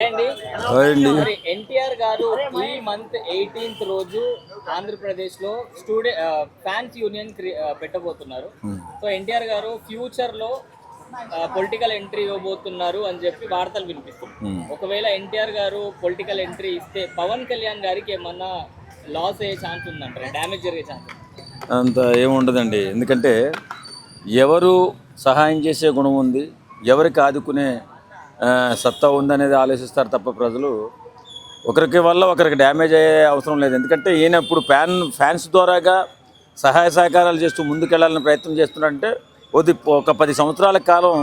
అండి. మరి ఎన్టీఆర్ గారు ఈ మంత్ 18th రోజు ఆంధ్రప్రదేశ్ లో ఫ్యాన్స్ యూనియన్ పెట్టబోతున్నారు. సో ఎన్టీఆర్ గారు ఫ్యూచర్ లో పొలిటికల్ ఎంట్రీ ఇవ్వబోతున్నారు అని చెప్పి వార్తలు వినిపిస్తుంది. ఒకవేళ ఎన్టీఆర్ గారు పొలిటికల్ ఎంట్రీ ఇస్తే పవన్ కళ్యాణ్ గారికి ఏమన్నా లాస్ అయ్యే ఛాన్స్ ఉందంటారా, డ్యామేజ్ జరిగే ఛాన్స్? అంత ఏముండదండి. ఎందుకంటే ఎవరు సహాయం చేసే గుణం ఉంది, ఎవరికి ఆదుకునే సత్తా ఉందనేది ఆలోచిస్తారు తప్ప ప్రజలు ఒకరికి వల్ల ఒకరికి డ్యామేజ్ అయ్యే అవసరం లేదు. ఎందుకంటే ఈయన ఇప్పుడు ఫ్యాన్స్ ద్వారాగా సహాయ సహకారాలు చేస్తూ ముందుకెళ్లాలని ప్రయత్నం చేస్తున్నారంటే ఒక 10 సంవత్సరాల కాలం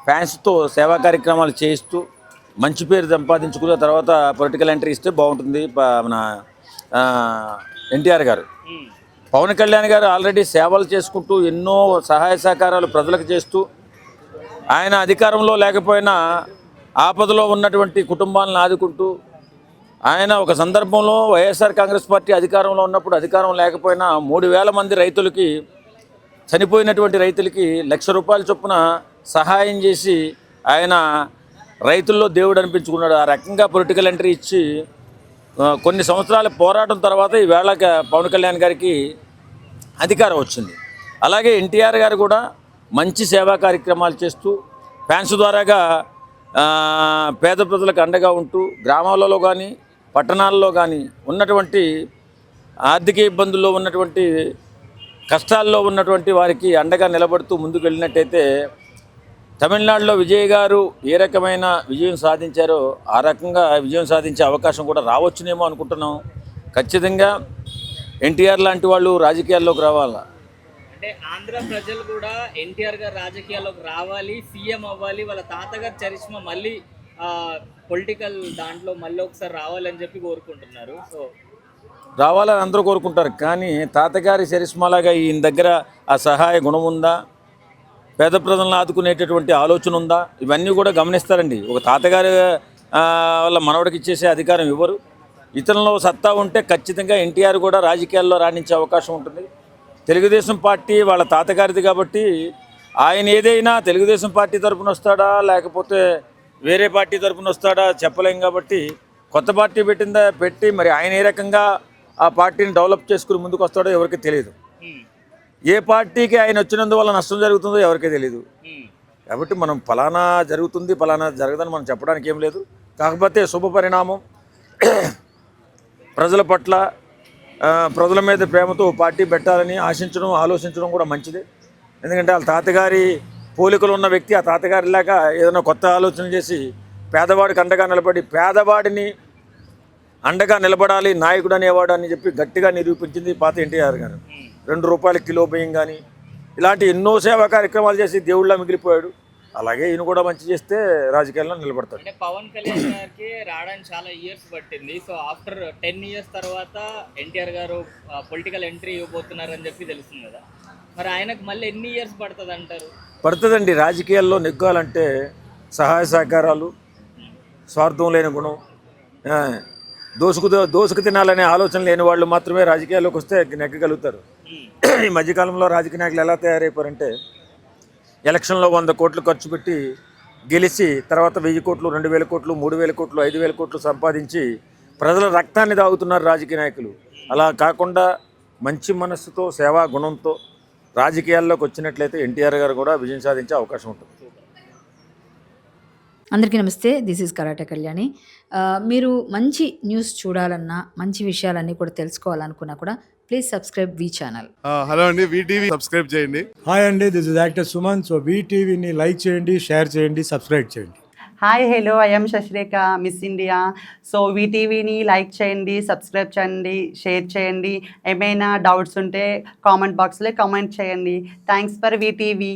ఫ్యాన్స్తో సేవా కార్యక్రమాలు చేస్తూ మంచి పేరు సంపాదించుకున్న తర్వాత పొలిటికల్ ఎంట్రీ ఇస్తే బాగుంటుంది మన ఎన్టీఆర్ గారు. పవన్ కళ్యాణ్ గారు ఆల్రెడీ సేవలు చేసుకుంటూ ఎన్నో సహాయ సహకారాలు ప్రజలకు చేస్తూ ఆయన అధికారంలో లేకపోయినా ఆపదలో ఉన్నటువంటి కుటుంబాలను ఆదుకుంటూ ఆయన ఒక సందర్భంలో వైఎస్ఆర్ కాంగ్రెస్ పార్టీ అధికారంలో ఉన్నప్పుడు అధికారం లేకపోయినా 3,000 మంది రైతులకి, చనిపోయినటువంటి రైతులకి ₹1,00,000 చొప్పున సహాయం చేసి ఆయన రైతుల్లో దేవుడు అనిపించుకున్నాడు. ఆ రకంగా పొలిటికల్ ఎంట్రీ ఇచ్చి కొన్ని సంవత్సరాల పోరాటం తర్వాత ఈవేళ పవన్ కళ్యాణ్ గారికి అధికారం వచ్చింది. అలాగే ఎన్టీఆర్ గారు కూడా మంచి సేవా కార్యక్రమాలు చేస్తూ ఫ్యాన్స్ ద్వారాగా పేద ప్రజలకు అండగా ఉంటూ గ్రామాలలో కానీ పట్టణాల్లో కానీ ఉన్నటువంటి ఆర్థిక ఇబ్బందుల్లో ఉన్నటువంటి కష్టాల్లో ఉన్నటువంటి వారికి అండగా నిలబడుతూ ముందుకు వెళ్ళినట్టయితే తమిళనాడులో విజయ్ గారు ఏ రకమైన విజయం సాధించారో ఆ రకంగా విజయం సాధించే అవకాశం కూడా రావచ్చునేమో అనుకుంటున్నాం. ఖచ్చితంగా ఎన్టీఆర్ లాంటి వాళ్ళు రాజకీయాల్లోకి రావాలా అంటే ఆంధ్ర ప్రజలు కూడా ఎన్టీఆర్ గారు రాజకీయాల్లోకి రావాలి, సీఎం అవ్వాలి, వాళ్ళ తాతగారు చరిష్మా మళ్ళీ పొలిటికల్ దాంట్లో మళ్ళీ ఒకసారి రావాలని చెప్పి కోరుకుంటున్నారు. సో రావాలని అందరూ కోరుకుంటారు. కానీ తాతగారి చరిష్మాలాగా ఈయన దగ్గర ఆ సహాయ గుణం ఉందా, పేద ప్రజలను ఆదుకునేటటువంటి ఆలోచన ఉందా, ఇవన్నీ కూడా గమనిస్తారండి. ఒక తాతగారి వల్ల మనవడికి ఇచ్చేసే అధికారం ఇవ్వరు. ఇతరులలో సత్తా ఉంటే ఖచ్చితంగా ఎన్టీఆర్ కూడా రాజకీయాల్లో రాణించే అవకాశం ఉంటుంది. తెలుగుదేశం పార్టీ వాళ్ళ తాతగారిది కాబట్టి ఆయన ఏదైనా తెలుగుదేశం పార్టీ తరఫున వస్తాడా లేకపోతే వేరే పార్టీ తరఫున వస్తాడా చెప్పలేం. కాబట్టి కొత్త పార్టీ పెట్టి మరి ఆయన ఏ రకంగా ఆ పార్టీని డెవలప్ చేసుకుని ముందుకు వస్తాడో ఎవరికి తెలియదు. ఏ పార్టీకి ఆయన వచ్చినందువల్ల నష్టం జరుగుతుందో ఎవరికీ తెలియదు. కాబట్టి మనం ఫలానా జరుగుతుంది ఫలానా జరగదని మనం చెప్పడానికి ఏం లేదు. కాకపోతే శుభ పరిణామం, ప్రజల పట్ల ప్రజల మీద ప్రేమతో పార్టీ పెట్టాలని ఆశించడం ఆలోచించడం కూడా మంచిదే. ఎందుకంటే వాళ్ళ తాతగారి పోలికలు ఉన్న వ్యక్తి ఆ తాతగారిలాగా ఏదైనా కొత్త ఆలోచన చేసి పేదవాడికి అండగా నిలబడి పేదవాడిని అండగా నిలబడాలి నాయకుడు అనేవాడు అని చెప్పి గట్టిగా నిరూపించింది పాత ఎన్టీఆర్ గారు. ₹2 కిలో బియ్యం కానీ ఇలాంటి ఎన్నో సేవా కార్యక్రమాలు చేసి దేవుళ్ళ మిగిలిపోయాడు. అలాగే ఈయన కూడా మంచి చేస్తే రాజకీయాల్లో నిలబడతాడు. అంటే పవన్ కళ్యాణ్ గారికి రావడానికి చాలా ఇయర్స్ పట్టింది. సో ఆఫ్టర్ 10 years తర్వాత ఎన్టీఆర్ గారు పొలిటికల్ ఎంట్రీ ఇవ్వబోతున్నారని చెప్పి తెలుస్తుంది కదా, మరి ఆయనకు మళ్ళీ ఎన్ని ఇయర్స్ పడుతుంది అంటారు? పడుతుందండి. రాజకీయాల్లో నెగ్గాలంటే సహాయ సహకారాలు, స్వార్థం లేని గుణం, దోసుకు తినాలనే ఆలోచన లేని వాళ్ళు మాత్రమే రాజకీయాల్లోకి వస్తే నెగ్గగలుగుతారు. ఈ మధ్యకాలంలో రాజకీయ నాయకులు ఎలా తయారైపోయారంటే ఎలక్షన్లో 100 కోట్లు ఖర్చు పెట్టి గెలిచి తర్వాత 1000 కోట్లు, 2000 కోట్లు, 3000 కోట్లు, 5000 కోట్లు సంపాదించి ప్రజల రక్తాన్ని తాగుతున్నారు రాజకీయ నాయకులు. అలా కాకుండా మంచి మనస్సుతో సేవా గుణంతో రాజకీయాల్లోకి వచ్చినట్లయితే ఎన్టీఆర్ గారు కూడా విజయం సాధించే అవకాశం ఉంటుంది. అందరికీ నమస్తే, దిస్ ఈజ్ కరాటే కళ్యాణి. మీరు మంచి న్యూస్ చూడాలన్నా మంచి విషయాలన్నీ కూడా తెలుసుకోవాలనుకున్నా కూడా ప్లీజ్ సబ్స్క్రైబ్ వి ఛానల్. హలో అండి, వీటీవీ సబ్స్క్రైబ్ చేయండి. హాయ్ అండి, this is actor Suman. So వీటీవీని లైక్ చేయండి, షేర్ చేయండి, సబ్స్క్రైబ్ చేయండి. Hi hello, I am Shashirekha, miss India. So వీటీవీని లైక్ చేయండి, సబ్స్క్రైబ్ చేయండి, షేర్ చేయండి. ఏమైనా డౌట్స్ ఉంటే కామెంట్ బాక్స్లో కామెంట్ చేయండి. Thanks for VTV.